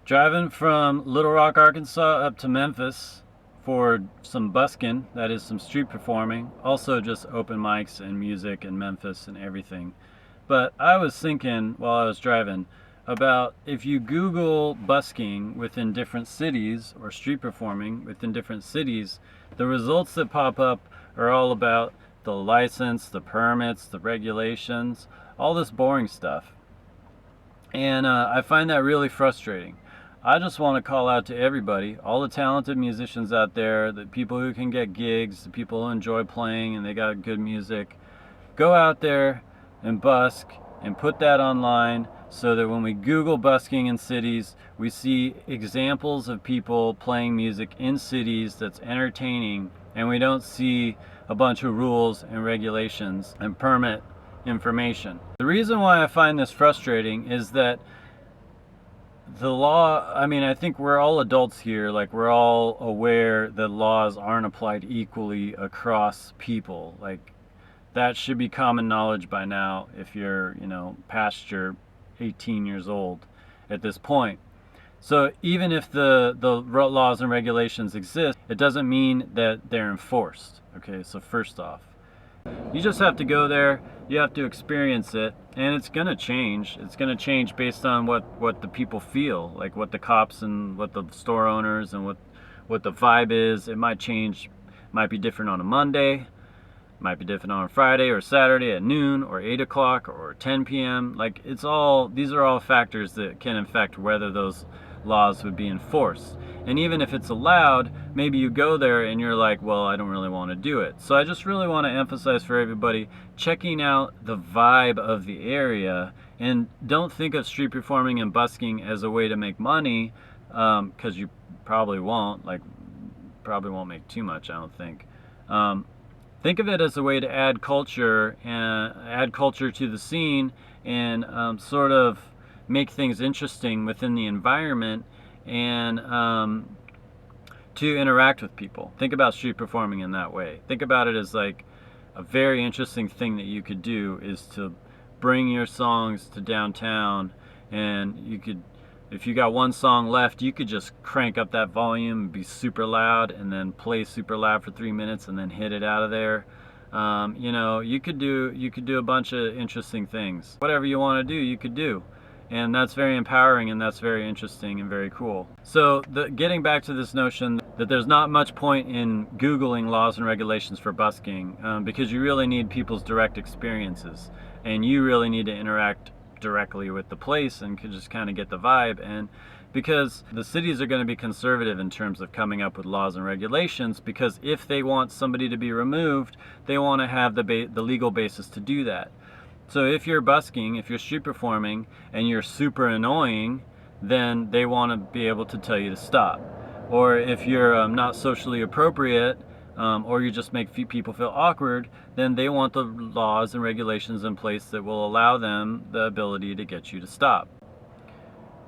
Driving from Little Rock, Arkansas up to Memphis for some busking, that is some street performing, also just open mics and music in Memphis and everything. But I was thinking while I was driving about if you Google busking within different cities or street performing within different cities, the results that pop up are all about the license, the permits, the regulations, all this boring stuff. And I find that really frustrating. I just want to call out to everybody, all the talented musicians out there, the people who can get gigs, the people who enjoy playing and they got good music. Go out there and busk and put that online so that when we Google busking in cities, we see examples of people playing music in cities that's entertaining, and we don't see a bunch of rules and regulations and permit information. The reason why I find this frustrating is that the law, I think we're all adults here, like we're all aware that laws aren't applied equally across people. Like that should be common knowledge by now if you're, past your 18 years old at this point. So even if the laws and regulations exist, it doesn't mean that they're enforced. Okay, so first off, you just have to go there, you have to experience it, and it's going to change. It's going to change based on what the people feel, like what the cops and what the store owners and what the vibe is. It might change, might be different on a Monday, might be different on a Friday or Saturday at noon or 8 o'clock or 10 p.m. Like these are all factors that can affect whether those laws would be enforced. And even if it's allowed, maybe you go there and you're like, well, I don't really want to do it. So I just really want to emphasize for everybody checking out the vibe of the area, and don't think of street performing and busking as a way to make money, because you probably won't. Probably won't make too much, I don't think. Think of it as a way to add culture to the scene, and sort of make things interesting within the environment, and to interact with people. Think about street performing in that way. Think about it as like a very interesting thing that you could do is to bring your songs to downtown, and you could, if you got one song left, you could just crank up that volume and be super loud and then play super loud for 3 minutes and then hit it out of there. You could do a bunch of interesting things. Whatever you want to do, you could do. And that's very empowering, and that's very interesting and very cool. So getting back to this notion that there's not much point in Googling laws and regulations for busking, because you really need people's direct experiences, and you really need to interact directly with the place and could just kind of get the vibe. And because the cities are going to be conservative in terms of coming up with laws and regulations, because if they want somebody to be removed, they want to have the legal basis to do that. So if you're busking, if you're street performing, and you're super annoying, then they want to be able to tell you to stop. Or if you're not socially appropriate, or you just make people feel awkward, then they want the laws and regulations in place that will allow them the ability to get you to stop.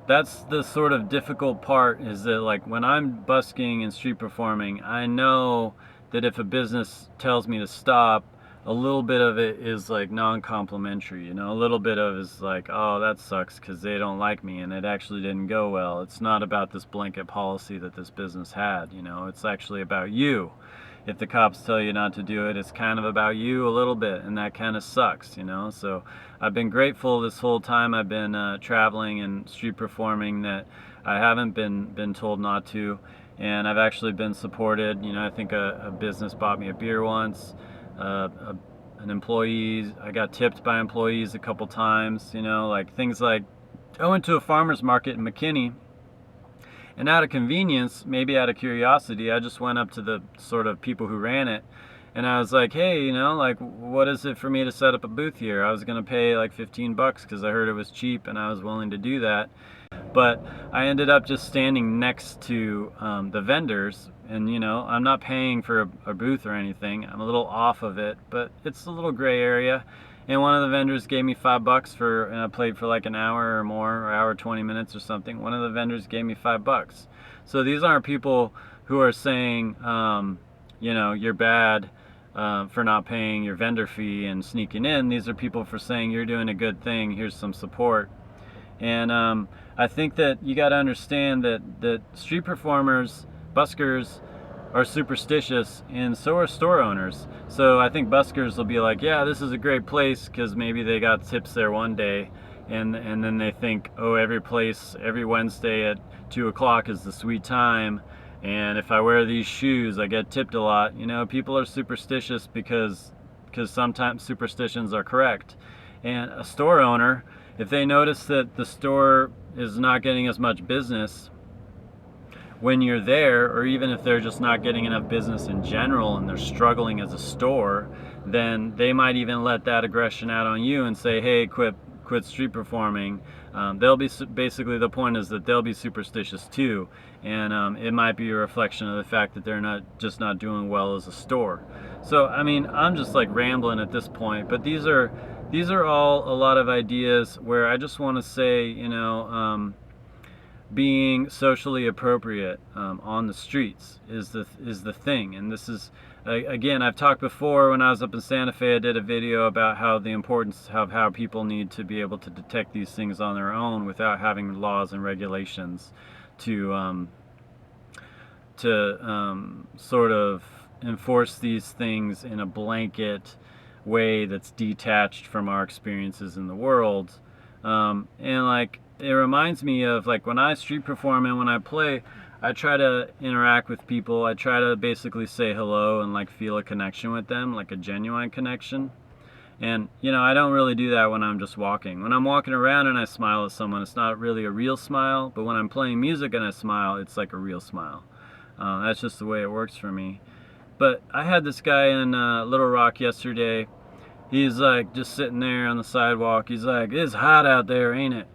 That's the sort of difficult part, is that like when I'm busking and street performing, I know that if a business tells me to stop, a little bit of it is like non-complimentary, a little bit of it is like, oh, that sucks because they don't like me and it actually didn't go well. It's not about this blanket policy that this business had, it's actually about you. If the cops tell you not to do it, it's kind of about you a little bit, and that kind of sucks, So I've been grateful this whole time I've been traveling and street performing that I haven't been told not to, and I've actually been supported. I think a business bought me a beer once. An employee, I got tipped by employees a couple times, like things like, I went to a farmer's market in McKinney, and out of convenience, maybe out of curiosity, I just went up to the sort of people who ran it, and I was like, hey, like, what is it for me to set up a booth here? I was going to pay like $15 because I heard it was cheap and I was willing to do that. But I ended up just standing next to the vendors, and I'm not paying for a booth or anything. I'm a little off of it, but it's a little gray area. And one of the vendors gave me $5 and I played for like an hour or more, or hour 20 minutes or something. One of the vendors gave me $5. So these aren't people who are saying, you're bad for not paying your vendor fee and sneaking in. These are people for saying you're doing a good thing. Here's some support. And I think that you got to understand that street performers, buskers, are superstitious, and so are store owners. So I think buskers will be like, yeah, this is a great place because maybe they got tips there one day, and then they think, oh, every Wednesday at 2 o'clock is the sweet time, and if I wear these shoes, I get tipped a lot. You know, people are superstitious because sometimes superstitions are correct. And a store owner, if they notice that the store is not getting as much business when you're there, or even if they're just not getting enough business in general and they're struggling as a store, then they might even let that aggression out on you and say, hey, quit street performing. They'll be, basically the point is that they'll be superstitious too, and it might be a reflection of the fact that they're not doing well as a store. So I mean, I'm just like rambling at this point, but these are all a lot of ideas where I just want to say, you know, being socially appropriate on the streets is the thing. And this is, again, I've talked before when I was up in Santa Fe. I did a video about how the importance of how people need to be able to detect these things on their own without having laws and regulations to sort of enforce these things in a blanket way that's detached from our experiences in the world. And like, it reminds me of like when I street perform and when I play, I try to interact with people. I try to basically say hello and like feel a connection with them, like a genuine connection. And you know, I don't really do that when I'm just walking. When I'm walking around and I smile at someone, it's not really a real smile. But when I'm playing music and I smile, it's like a real smile. That's just the way it works for me. But I had this guy in Little Rock yesterday. He's like just sitting there on the sidewalk. He's like, it's hot out there, ain't it?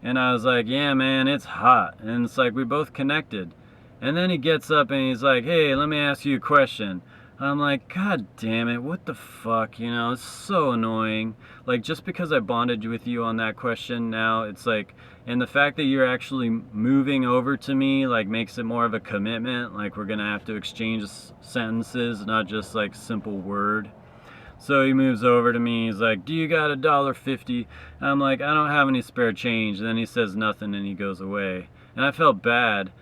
And I was like, yeah, man, it's hot. And it's like we both connected. And then he gets up and he's like, hey, let me ask you a question. I'm like, God damn it, what the fuck? You know, it's so annoying. Like, just because I bonded with you on that question, now it's like, and the fact that you're actually moving over to me, like, makes it more of a commitment. Like, we're gonna have to exchange sentences, not just like simple word. So he moves over to me. He's like, do you got $1.50? I'm like, I don't have any spare change. And then he says nothing and he goes away. And I felt bad.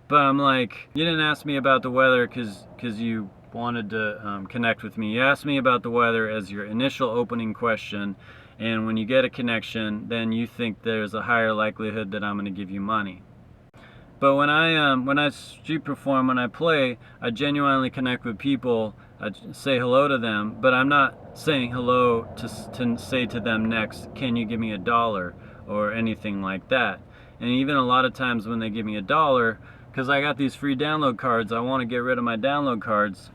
But I'm like, you didn't ask me about the weather because you wanted to connect with me. You asked me about the weather as your initial opening question. And when you get a connection, then you think there's a higher likelihood that I'm going to give you money. But when I street perform, when I play, I genuinely connect with people. I say hello to them, but I'm not saying hello to say to them next, can you give me $1 or anything like that. And even a lot of times when they give me $1, because I got these free download cards, I want to get rid of my download cards.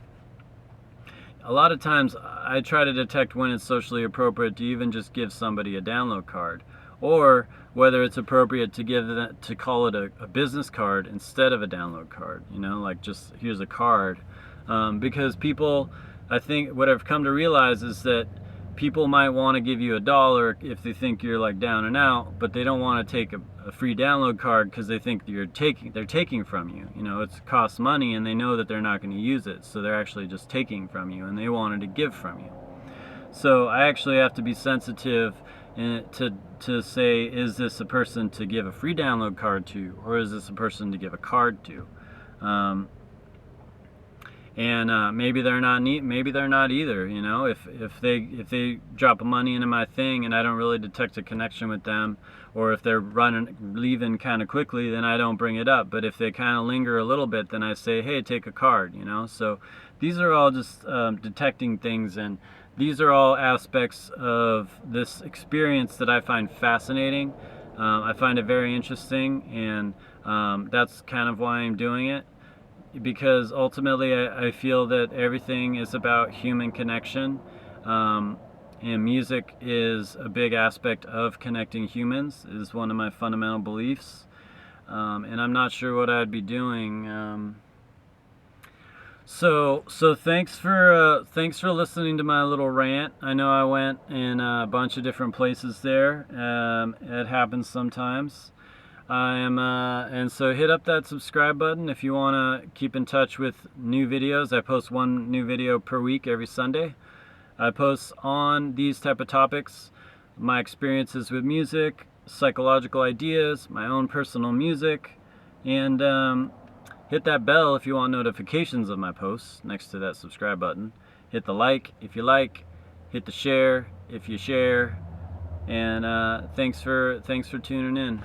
A lot of times I try to detect when it's socially appropriate to even just give somebody a download card, or whether it's appropriate to call it a business card instead of a download card. You know, like just here's a card, because people, I think what I've come to realize is that people might want to give you $1 if they think you're like down and out, but they don't want to take a free download card because they think they're taking from you. You know, it costs money and they know that they're not going to use it, so they're actually just taking from you, and they wanted to give from you. So I actually have to be sensitive to say, is this a person to give a free download card to, or is this a person to give a card to? Maybe they're not maybe they're not either. You know, if they drop money into my thing and I don't really detect a connection with them, or if they're leaving kind of quickly, then I don't bring it up. But if they kind of linger a little bit, then I say, hey, take a card. You know, so these are all just detecting things, and these are all aspects of this experience that I find fascinating. I find it very interesting, and that's kind of why I'm doing it. Because ultimately I feel that everything is about human connection, and music is a big aspect of connecting humans, is one of my fundamental beliefs, and I'm not sure what I'd be doing. So thanks for listening to my little rant. I know I went in a bunch of different places there. It happens sometimes. And so hit up that subscribe button if you want to keep in touch with new videos. I post one new video per week every Sunday. I post on these type of topics, my experiences with music, psychological ideas, my own personal music, and hit that bell if you want notifications of my posts next to that subscribe button. Hit the like if you like, hit the share if you share, and thanks for tuning in.